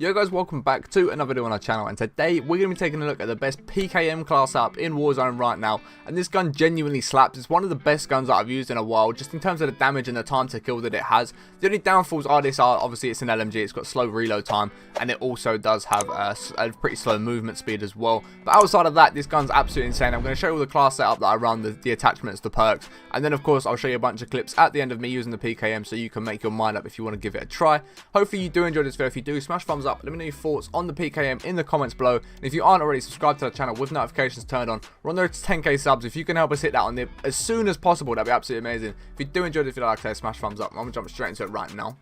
Yo guys, welcome back to another video on our channel, and today we're going to be taking a look at the best PKM class up in Warzone right now. And this gun genuinely slaps. It's one of the best guns that I've used in a while, just in terms of the damage and the time to kill that it has. The only downfalls are obviously it's an LMG, it's got slow reload time, and it also does have a pretty slow movement speed as well. But outside of that, this gun's absolutely insane. I'm going to show you all the class setup that I run, the attachments, the perks, and then of course I'll show you a bunch of clips at the end of me using the PKM so you can make your mind up if you want to give it a try. Hopefully you do enjoy this video. If you do, smash thumbs up. Let me know your thoughts on the PKM in the comments below. And if you aren't already, subscribe to the channel with notifications turned on. We're on the road to 10k subs. If you can help us hit that on there as soon as possible, that'd be absolutely amazing. If you do enjoy this video, like I say, smash thumbs up. I'm gonna jump straight into it right now.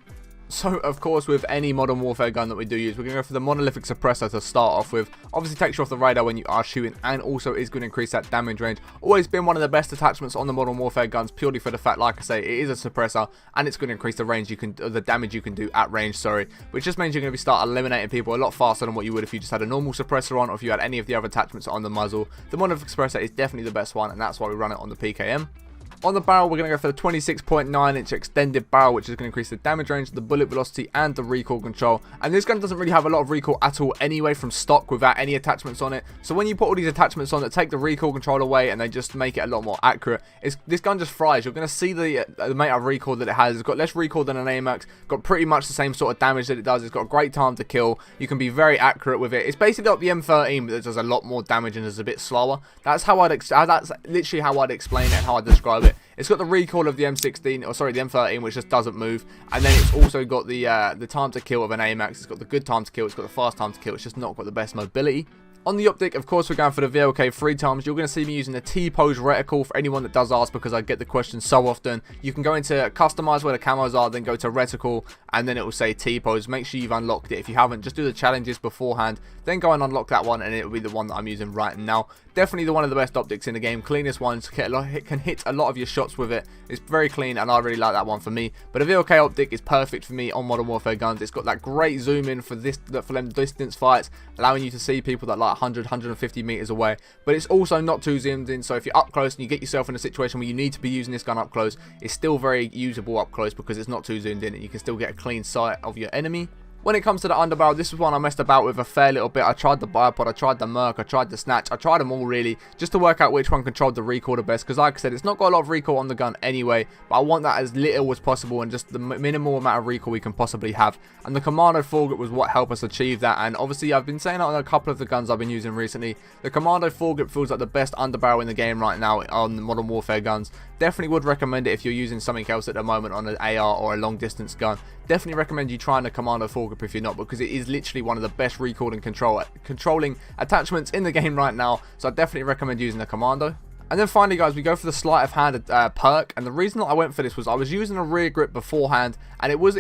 So, of course, with any Modern Warfare gun that we do use, we're going to go for the monolithic suppressor to start off with. Obviously takes you off the radar when you are shooting, and also is going to increase that damage range. Always been one of the best attachments on the Modern Warfare guns, purely for the fact, like I say, it is a suppressor, and it's going to increase the range the damage you can do at range, which just means you're going to start eliminating people a lot faster than what you would if you just had a normal suppressor on, or if you had any of the other attachments on the muzzle. The monolithic suppressor is definitely the best one, and that's why we run it on the PKM. On the barrel, we're going to go for the 26.9 inch extended barrel, which is going to increase the damage range, the bullet velocity, and the recoil control. And this gun doesn't really have a lot of recoil at all anyway from stock without any attachments on it. So when you put all these attachments on that take the recoil control away and they just make it a lot more accurate, this gun just fries. You're going to see the amount of recoil that it has. It's got less recoil than an AMAX, got pretty much the same sort of damage that it does. It's got a great time to kill. You can be very accurate with it. It's basically like the M13, but it does a lot more damage and is a bit slower. That's literally how I'd explain it and how I'd describe it. It's got the recoil of the M16, or sorry, the M13, which just doesn't move, and then it's also got the time to kill of an AMAX. It's got the good time to kill, it's got the fast time to kill, it's just not got the best mobility. On the optic, of course, we're going for the VLK 3 times. You're going to see me using the T-pose reticle for anyone that does ask, because I get the question so often. You can go into customize where the camos are, then go to reticle, and then it will say T-pose. Make sure you've unlocked it. If you haven't, just do the challenges beforehand, then go and unlock that one, and it will be the one that I'm using right now. Definitely one of the best optics in the game. Cleanest ones, can hit a lot of your shots with it. It's very clean, and I really like that one for me. But a VLK optic is perfect for me on Modern Warfare guns. It's got that great zoom in for them distance fights, allowing you to see people that like 100, 150 meters away. But it's also not too zoomed in, so if you're up close and you get yourself in a situation where you need to be using this gun up close, it's still very usable up close because it's not too zoomed in, and you can still get a clean sight of your enemy. When it comes to the underbarrel, this is one I messed about with a fair little bit. I tried the bipod, I tried the Merc, I tried the Snatch, I tried them all really, just to work out which one controlled the recoil the best, because like I said, it's not got a lot of recoil on the gun anyway, but I want that as little as possible and just the minimal amount of recoil we can possibly have. And the Commando foregrip was what helped us achieve that, and obviously I've been saying that on a couple of the guns I've been using recently. The Commando foregrip feels like the best underbarrel in the game right now on the Modern Warfare guns. Definitely would recommend it if you're using something else at the moment on an AR or a long distance gun. Definitely recommend you trying the Commando foregrip if you're not, because it is literally one of the best recoil and controlling attachments in the game right now. So I definitely recommend using the Commando. And then finally, guys, we go for the sleight of hand perk, and the reason that I went for this was I was using a rear grip beforehand, and it was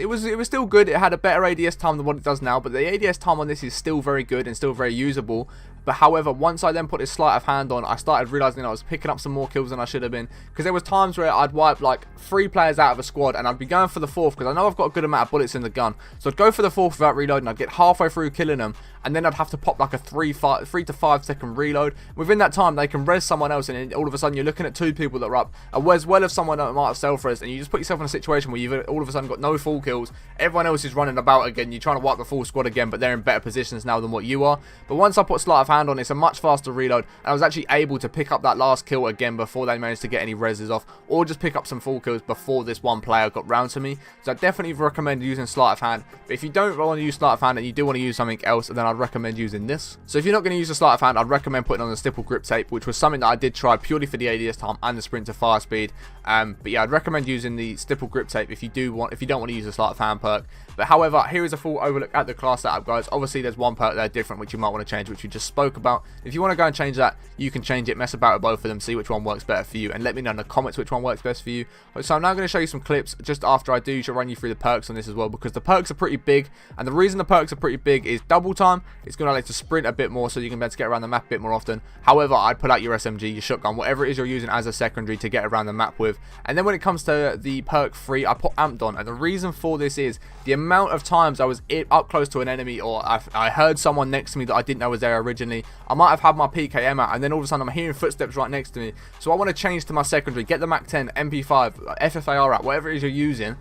still good. It had a better ADS time than what it does now, but the ADS time on this is still very good and still very usable. But however, once I then put this sleight of hand on, I started realizing I was picking up some more kills than I should have been, because there was times where I'd wipe like 3 players out of a squad, and I'd be going for the 4th because I know I've got a good amount of bullets in the gun. So I'd go for the 4th without reloading. I'd get halfway through killing them, and then I'd have to pop like a 3 to 5 second reload. Within that time, they can res someone else, and all of a sudden you're looking at 2 people that are up, as well as someone that might have self-res, and you just put yourself in a situation where you've all of a sudden got no full kills. Everyone else is running about again. You're trying to wipe the full squad again, but they're in better positions now than what you are. But once I put sleight of hand on, it's a much faster reload, and I was actually able to pick up that last kill again before they managed to get any reses off, or just pick up some full kills before this one player got round to me. So I definitely recommend using sleight of hand. But if you don't want to use sleight of hand and you do want to use something else, then I'd recommend using this. So if you're not going to use the sleight of hand, I'd recommend putting on the stipple grip tape, which was something that I did try purely for the ADS time and the sprint to fire speed. But yeah, I'd recommend using the stipple grip tape if you don't want to use the sleight of hand perk. But however, here is a full overlook at the class setup, guys. Obviously, there's one perk there different which you might want to change, which we just spoke about. If you want to go and change that, you can change it, mess about with both of them, see which one works better for you, and let me know in the comments which one works best for you. So I'm now going to show you some clips just after I do run you through the perks on this as well, because the perks are pretty big, and the reason the perks are pretty big is double time. It's going to allow you to sprint a bit more, so you can be able to get around the map a bit more often. However, I'd pull out your SMG, your shotgun, whatever it is you're using as a secondary to get around the map with. And then when it comes to the perk 3, I put amped on, and the reason for this is the amount of times I was up close to an enemy, or I heard someone next to me that I didn't know was there originally. I might have had my PKM out, and then all of a sudden I'm hearing footsteps right next to me. So I want to change to my secondary, get the MAC 10, MP5, FFAR out, whatever it is you're using.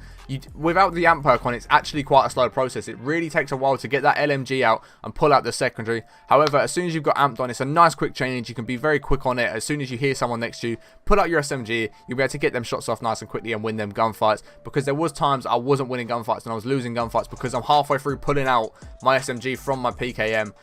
without the amp perk on, it's actually quite a slow process. It really takes a while to get that LMG out and pull out the secondary. However, as soon as you've got amped on, it's a nice quick change. You can be very quick on it. As soon as you hear someone next to you, pull out your SMG, you'll be able to get them shots off nice and quickly and win them gunfights. Because there was times I wasn't winning gunfights and I was losing gunfights because I'm halfway through pulling out my SMG from my PKM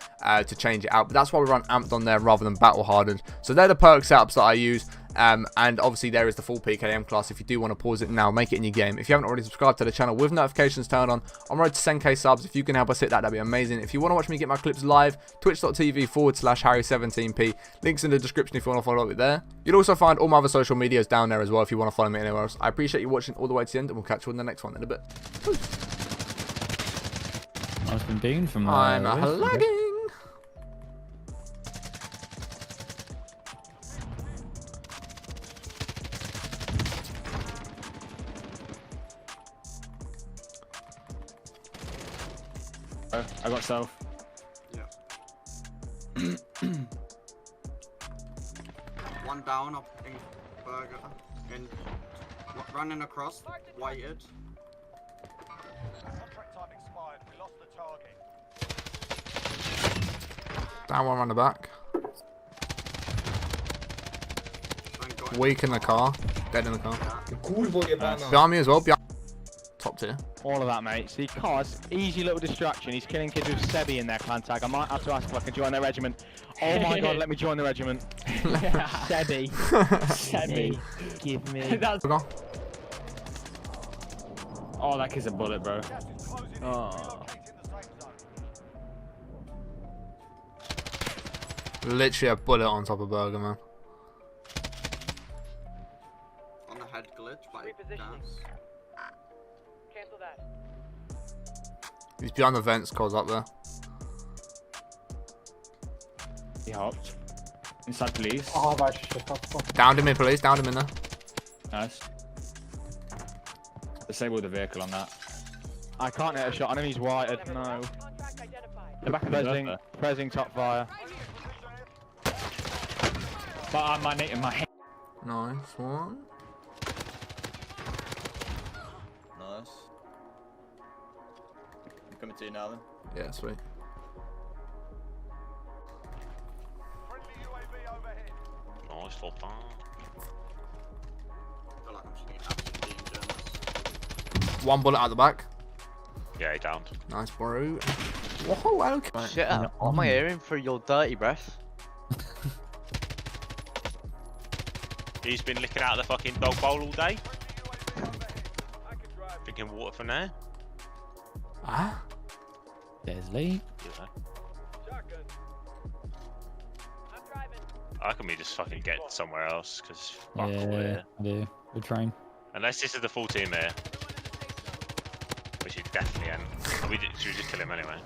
to change it out. But that's why we run amped on there rather than battle hardened. So they're the perk setups that I use. And obviously there is the full PKM class if you do want to pause it now, make it in your game. If you haven't already subscribed to the channel with notifications turned on, I'm road to 10k subs. If you can help us hit that, that'd be amazing. If you want to watch me get my clips live, twitch.tv/Harry17p. Links in the description if you want to follow it there. You'll also find all my other social medias down there as well if you want to follow me anywhere else. I appreciate you watching all the way to the end, and we'll catch you in the next one in a bit. Nice and bean from I'm lagging. I got self. Yeah. One down up in burger and running across, whited. Contract time expired. We lost the target. Down one on the back. Weak in the car. Dead in the car. Behind me as well. Behind. Top tier. All of that, mate. See, Cos, easy little distraction. He's killing kids with Sebi in their clan tag. I might have to ask if I can join their regiment. Oh my god, let me join the regiment. Sebi. Sebi. Give me. Oh, that kid's a bullet, bro. Oh. Literally a bullet on top of Burger, man. On the head glitch, but it does. Cancel that. He's behind the vents, Cos up there. He hopped. Inside police. Downed him in police, downed him in there. Nice. Disabled the vehicle on that. I can't hit a shot on him, he's whited. No. The back of Prezing top fire. But I'm hitting my head. Nice one. Nice. I'm coming to you now then. Yeah, sweet. Friendly UAV overhead. Nice for fun. I feel like I'm just getting absolutely journalist. One bullet out the back. Yeah, he downed. Nice, bro. Whoa, okay. Shit up. What am I hearing for your dirty breath? He's been licking out of the fucking dog bowl all day. Drinking water from there. Ah? There's Lee. I can we just fucking get somewhere else because Yeah, I do. We'll train. unless this is the full team here, which it definitely ain't. Should we just kill him anyway?